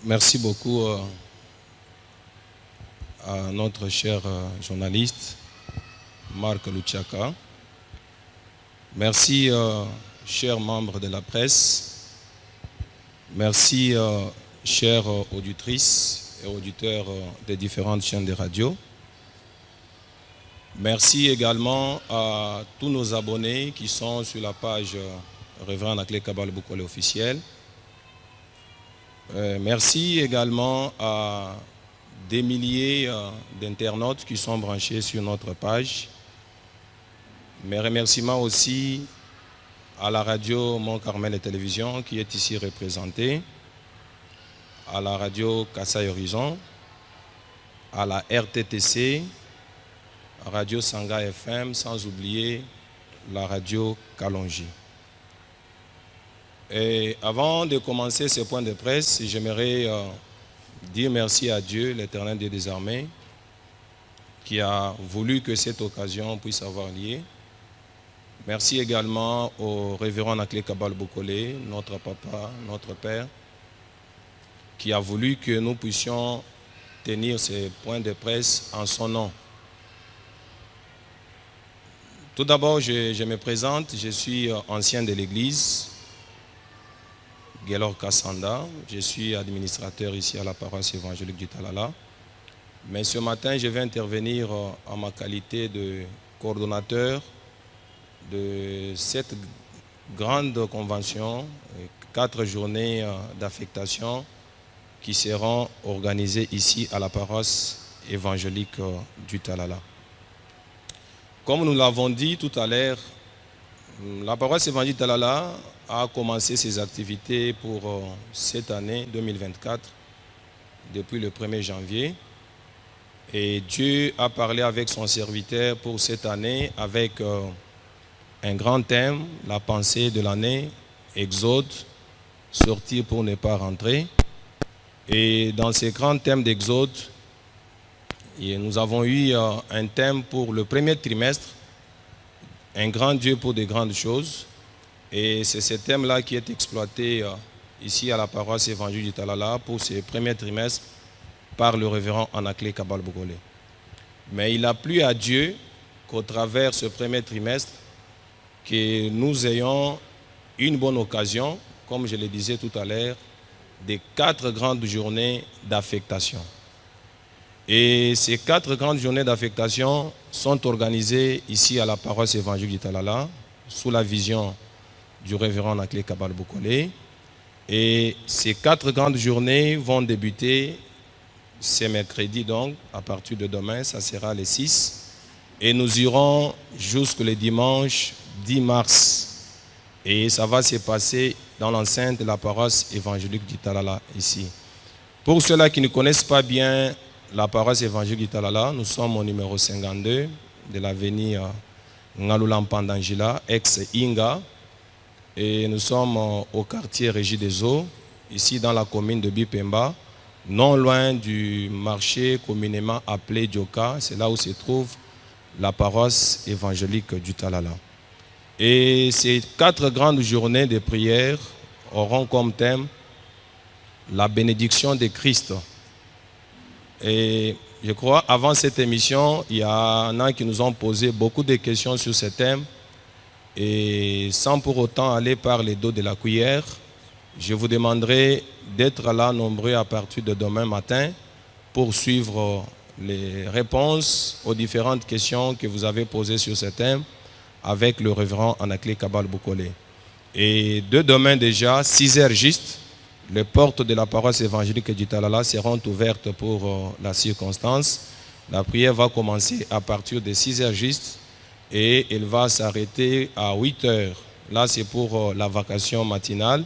Merci beaucoup à notre cher journaliste Marc Luchaka. Merci, chers membres de la presse. Merci, chères auditrices et auditeurs des différentes chaînes de radio. Merci également à tous nos abonnés qui sont sur la page Révérend Anaclet Kabal Bokole officielle. Merci également à des milliers d'internautes qui sont branchés sur notre page. Mes remerciements aussi à la radio Mont Carmel et Télévision qui est ici représentée, à la radio Kassai Horizon, à la RTTC, à Radio Sanga FM, sans oublier la radio Kalonji. Et avant de commencer ce point de presse, j'aimerais dire merci à Dieu, l'Éternel Dieu des armées, qui a voulu que cette occasion puisse avoir lieu. Merci également au révérend Anaclet Kabal Bokole, notre papa, notre père, qui a voulu que nous puissions tenir ce point de presse en son nom. Tout d'abord, je me présente, je suis ancien de l'église, Gelor Kassanda, je suis administrateur ici à la paroisse évangélique du Talala. Mais ce matin, je vais intervenir en ma qualité de coordonnateur de cette grande convention, 4 journées d'affectation qui seront organisées ici à la paroisse évangélique du Talala. Comme nous l'avons dit tout à l'heure, la paroisse évangélique du Talala a commencé ses activités pour cette année 2024 depuis le 1er janvier. Et Dieu a parlé avec son serviteur pour cette année avec un grand thème, la pensée de l'année, Exode, sortir pour ne pas rentrer. Et dans ces grands thèmes d'Exode, nous avons eu un thème pour le premier trimestre, un grand Dieu pour de grandes choses. Et c'est ce thème-là qui est exploité ici à la paroisse évangélique du Talala pour ce premier trimestre par le révérend Anaclet Kabal Bokole. Mais il a plu à Dieu qu'au travers ce premier trimestre, que nous ayons une bonne occasion, comme je le disais tout à l'heure, des 4 grandes journées d'affectation. Et ces 4 grandes journées d'affectation sont organisées ici à la paroisse évangélique du Talala, sous la vision du révérend Anaclet Kabal Bokole. Et ces 4 grandes journées vont débuter ce mercredi, donc à partir de demain, ça sera le 6. Et nous irons jusqu'au dimanche 10 mars. Et ça va se passer dans l'enceinte de la paroisse évangélique du Talala ici. Pour ceux-là qui ne connaissent pas bien la paroisse évangélique du Talala, nous sommes au numéro 52 de l'avenue Ngalulampandanjila, ex-Inga. Et nous sommes au quartier Régie des Eaux, ici dans la commune de Bipemba, non loin du marché communément appelé Djoka. C'est là où se trouve la paroisse évangélique du Talala. Et ces 4 grandes journées de prière auront comme thème la bénédiction de Christ. Et je crois, avant cette émission, il y en a qui nous ont posé beaucoup de questions sur ce thème. Et sans pour autant aller par les dos de la cuillère, je vous demanderai d'être là nombreux à partir de demain matin pour suivre les réponses aux différentes questions que vous avez posées sur ce thème avec le révérend Anaclet Kabal Bokole. Et de demain déjà, 6 heures juste, les portes de la paroisse évangélique du Talala seront ouvertes pour la circonstance. La prière va commencer à partir de 6 heures juste et elle va s'arrêter à 8 heures. Là, c'est pour la vacation matinale.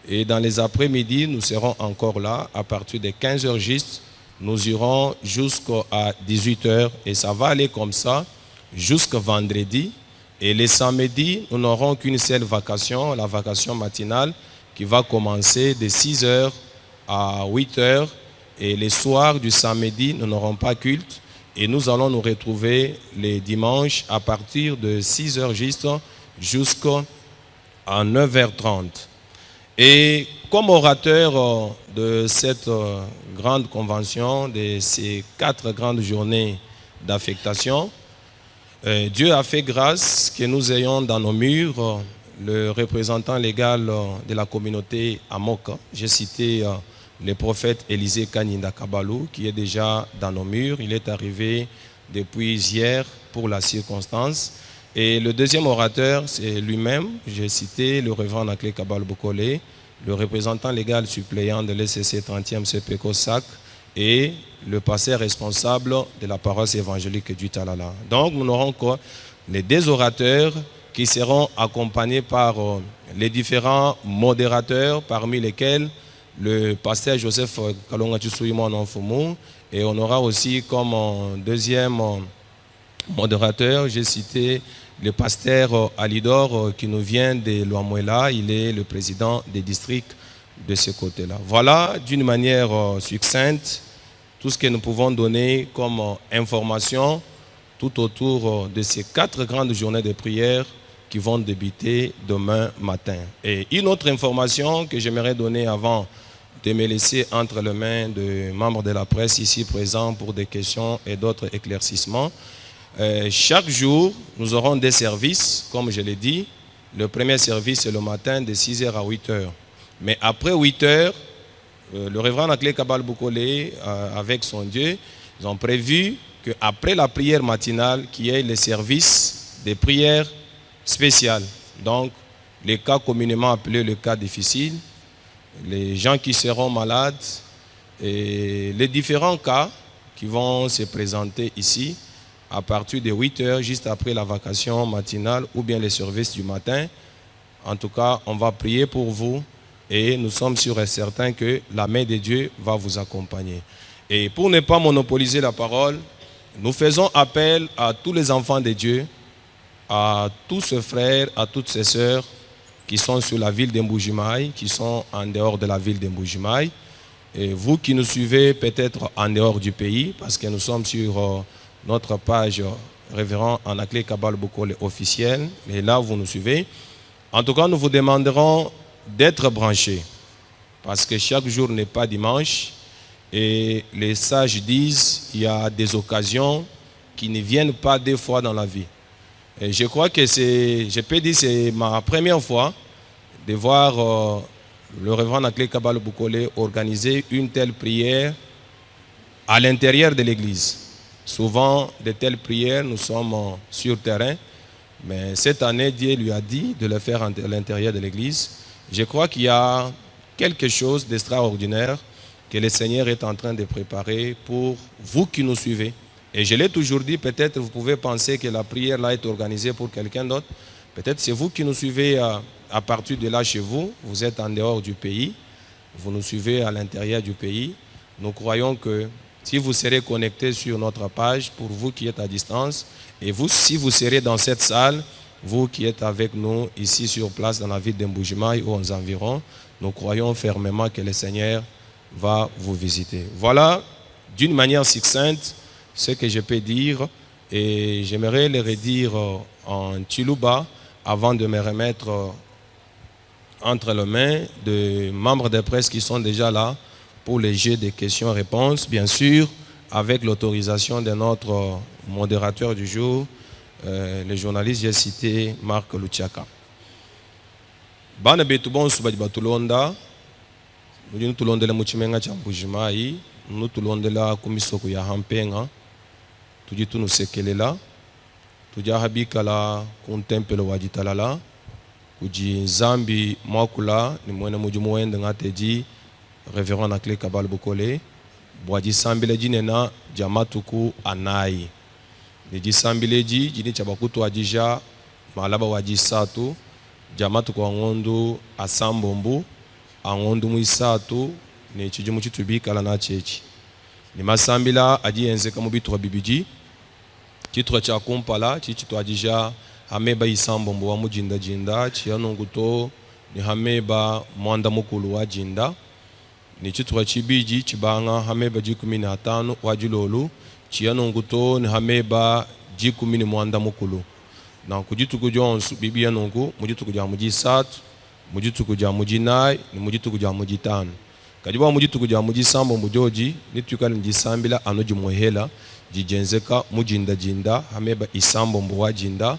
Et dans les après-midi, nous serons encore là. À partir de 15 heures juste, nous irons jusqu'à 18 heures. Et ça va aller comme ça jusqu'à vendredi. Et les samedis, nous n'aurons qu'une seule vacation, la vacation matinale, qui va commencer de 6 heures à 8 heures. Et les soirs du samedi, nous n'aurons pas culte. Et nous allons nous retrouver les dimanches à partir de 6 heures juste jusqu'à 9h30. Et comme orateur de cette grande convention, de ces 4 grandes journées d'affectation, Dieu a fait grâce que nous ayons dans nos murs le représentant légal de la communauté Amoka. J'ai cité le prophète Élisée Kaninda Kabalou, qui est déjà dans nos murs. Il est arrivé depuis hier pour la circonstance. Et le deuxième orateur, c'est lui-même. J'ai cité le révérend Naklé Kabal Bokole, le représentant légal suppléant de l'ECC 30e CPECO SAC et le pasteur responsable de la paroisse évangélique du Talala. Donc nous n'aurons que les 2 orateurs qui seront accompagnés par les différents modérateurs, parmi lesquels le pasteur Joseph Kalonga Tsuimon Onfumu, et on aura aussi comme deuxième modérateur, j'ai cité le pasteur Alidor qui nous vient de Loamuela. Il est le président des districts de ce côté-là. Voilà d'une manière succincte tout ce que nous pouvons donner comme information tout autour de ces 4 grandes journées de prière qui vont débuter demain matin. Et une autre information que j'aimerais donner avant de me laisser entre les mains de membres de la presse ici présents pour des questions et d'autres éclaircissements. Chaque jour, nous aurons des services, comme je l'ai dit. Le premier service est le matin de 6h à 8h. Mais après 8h, le révérend Naklé Kabal Bokole, avec son Dieu, ils ont prévu qu'après la prière matinale, qu'il y ait le service de prière spéciale. Donc, les cas communément appelés les cas difficiles, les gens qui seront malades, et les différents cas qui vont se présenter ici à partir de 8h, juste après la vacation matinale ou bien les services du matin. En tout cas, on va prier pour vous et nous sommes sûrs et certains que la main de Dieu va vous accompagner. Et pour ne pas monopoliser la parole, nous faisons appel à tous les enfants de Dieu, à tous ces frères, à toutes ces sœurs qui sont sur la ville d'Mboujimaï, qui sont en dehors de la ville d'Mboujimaï. Et vous qui nous suivez peut-être en dehors du pays, parce que nous sommes sur notre page révérend Naklé Kabal Bokole officielle, et là vous nous suivez. En tout cas, nous vous demanderons d'être branchés, parce que chaque jour n'est pas dimanche, et les sages disent qu'il y a des occasions qui ne viennent pas 2 fois dans la vie. Et je crois que je peux dire, c'est ma première fois de voir le révérend Naklé Kabal Bokole organiser une telle prière à l'intérieur de l'église. Souvent, de telles prières, nous sommes sur terrain, mais cette année, Dieu lui a dit de le faire à l'intérieur de l'église. Je crois qu'il y a quelque chose d'extraordinaire que le Seigneur est en train de préparer pour vous qui nous suivez. Et je l'ai toujours dit, peut-être vous pouvez penser que la prière là est organisée pour quelqu'un d'autre. Peut-être c'est vous qui nous suivez à partir de là chez vous. Vous êtes en dehors du pays. Vous nous suivez à l'intérieur du pays. Nous croyons que si vous serez connectés sur notre page, pour vous qui êtes à distance, et vous, si vous serez dans cette salle, vous qui êtes avec nous ici sur place dans la ville d'Mboujimaï ou aux environs, nous croyons fermement que le Seigneur va vous visiter. Voilà, d'une manière succincte, ce que je peux dire, et j'aimerais le redire en Chiluba avant de me remettre entre les mains de membres de presse qui sont déjà là pour les jeux de questions-réponses, bien sûr, avec l'autorisation de notre modérateur du jour, le journaliste, j'ai cité Marc Luciaka. Bana betu bonsu badi batulonda, nous tulondela muchimenga cha Mbujimai, nous tulondela kumisoko ya Hampenga, tuji tunu sekelela, tuja habikala kuntempelo wajitalala, kuji zambi mwakula ni mwene mujumuende ngateji révérend Naklé Kabal Bokole, boaji sambileji nena jamatuku anai. Niji sambileji jini chabakutu ajija malaba waji satu, jamatuku angondu asambombu, angondu muisatu, ni chijumu chitubika la na chechi. Ni masambila aji enzeka mubitu wa bibiji, chitwa cha kumpala, chichitu ajija hameba isambombu wa mujinda jinda, chianunguto ni hameba mwanda mukulu wa jinda, ni chitwa chibiji chibanga hameba jikumini hatano wajilolu, chianunguto ni hameba jikumini mwanda mukulu. Na kujitu kujonsu bibi yanungu, mujitu kujamuji satu, mujituku ja mujinai ni mujituku ja mujitano kajiba mujituku ja mujisambo mujoji nitukala njisambila anoji muhela jijenzeka mujinda jinda hameba isambo mbuwa jinda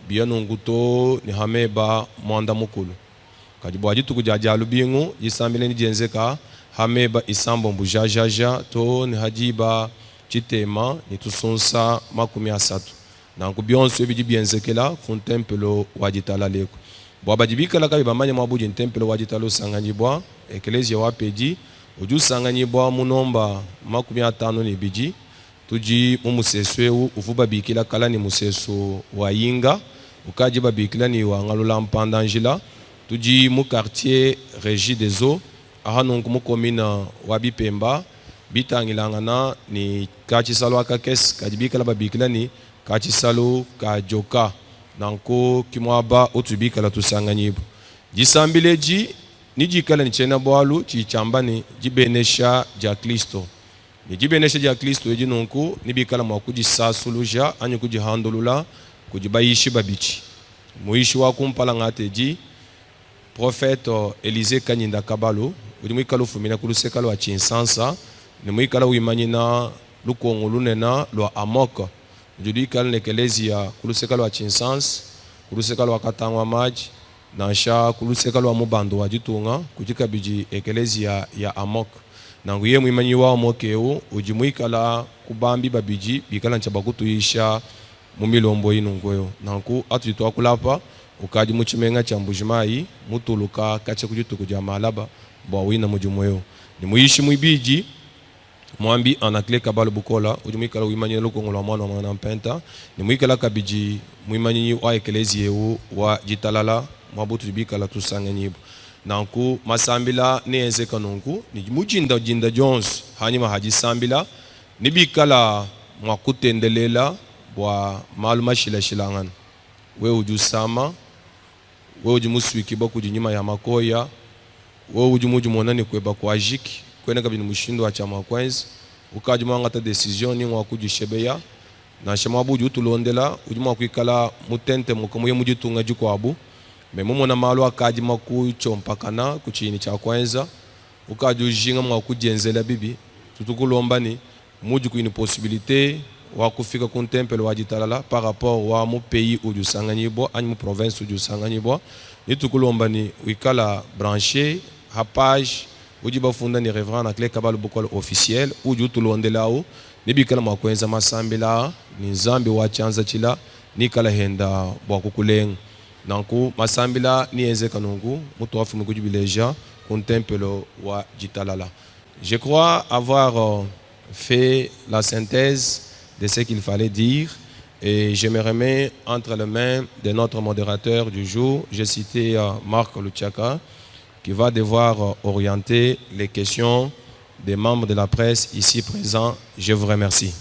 biyanunguto ni hameba mwanda mukulu kajiba jituku ja jalubingu jisambila ni jenzeka hameba isambo mbujajaja to ni hajiba chitema ni tusunsa 30 nanku byonso biji byenzekela ku tempelo wa jitala leko bwaba jibikala kabi bamanya mwabuji tempelo wa jitalo sanganyibwa eklesia wa peji uju sanganyibwa munomba 50 ni biji tuji mumusesweu uvuba bikila kala ni museso wa yinga ukaji babikila ni wa ngalula mpanda njila tuji mu quartier Régie des Eaux aha nunku mu commune wa Bipemba bitangilangana ni kachi salwa kakes kajibikala babikila ni kachi salo ka joka nanko kimwaba utubikala tusanganyibu jisambileji nijikala ni chena bwalu chichambani jibenesha ja Kristo ni jibenesha ja Kristo eji nunku nibikala mwakuji sasuluja anyu kuji handulula kujibayishi babichi muishi wa kumpala ngateji prophète Élisée Kanyinda Kabalo udimwikala ufumina kulusekala wa chinsansa ni mwikala uimanyina lukongulu nena lwa amoka judi kala nekelezia kulusekala wa chinsans kulusekala wa katangwa maji nasha kulusekala wa mubando wa jitunga kujika biji ekelezia ya amok nangu ye mwimanyi wa mokeo ujimwikala kubambi babiji bikala nchabakutuisha mumilombo inungoyo nanku atujitwa kulapa ukaji muchimenga cha mbujimai mutuluka kache kujituku ja malaba bwa wina mujumweyo ni muishi mwibiji mwambi anakle kabalo bukola ujumikala uimanyina lukongola mwana wa mwana mpenta ni mwikala kabiji muimanyi wa ekelezia wa jitalala mwabutu bikala tusanganyibu nanku masambila ni enzeka nunku ni mujinda jinda Jones hanyuma hajisambila ni bikala mwakutendelela bwa maluma shilangana we ujusama we ujumuswikiba kujinyima ya makoya we ujumujumona kweba kwa jiki kwene kabini mushindo wa chama kwenzi ukajuma ngata decision ni ngwa kujishebeya na shema buju utulondela ujuma kwikala mutente mukomuye mujitunga jikwabu memumo na malo akaji makucho mpakana kuchini cha kwanza ukajujinga mwa kujenzela bibi tutukulomba ni muju kuini possibilité wa kufika ku tempelo wa jitalala par rapport wa mu pays uju sanganyibwa ani mu province uju sanganyibwa nitukulomba ni wikala branché ha page uji bafunda ni reverend na kle kabalo bukolo officiel uju tulondelao ni bikala makwenza masambila ni zambi wa chanza chila ni kala henda bwa kukuleng nanku masambila ni enzeka nungu mutu afu mukujibileja ku tempelo wa jitalala. Je crois avoir fait la synthèse de ce qu'il fallait dire et je me remets entre les mains de notre modérateur du jour. J'ai cité Marc Luchaka qui va devoir orienter les questions des membres de la presse ici présents. Je vous remercie.